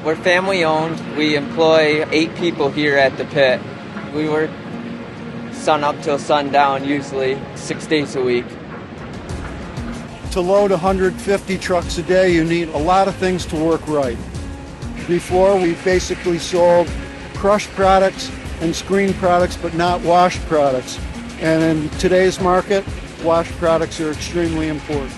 We're family owned. We employ 8 people here at the pit. We work sun up till sundown, usually 6 days a week. To load 150 trucks a day, you need a lot of things to work right. Before, we basically sold crushed products and screen products, but not washed products. And in today's market, washed products are extremely important.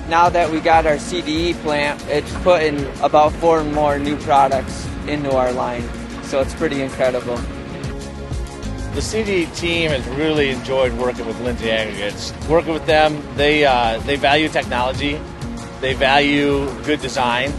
Now that we got our CDE plant, it's putting about 4 more new products into our line, so it's pretty incredible. The CDE team has really enjoyed working with Lindsey Aggregates. Working with them, they value technology, they value good design,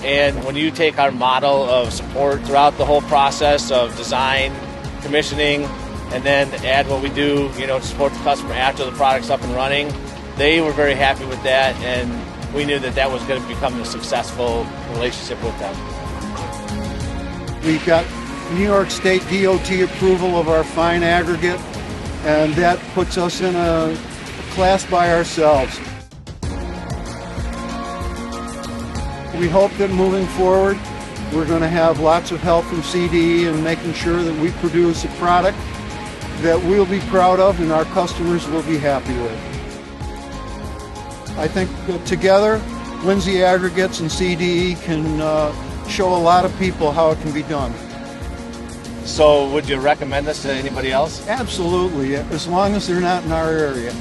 and when you take our model of support throughout the whole process of design, commissioning, and then add what we do, to support the customer after the product's up and running, they were very happy with that, and we knew that that was going to become a successful relationship with them. We've got New York State DOT approval of our fine aggregate, and that puts us in a class by ourselves. We hope that moving forward, we're going to have lots of help from CDE in making sure that we produce a product that we'll be proud of and our customers will be happy with. I think that together, Lindsey Aggregates and CDE can show a lot of people how it can be done. So would you recommend this to anybody else? Absolutely, as long as they're not in our area.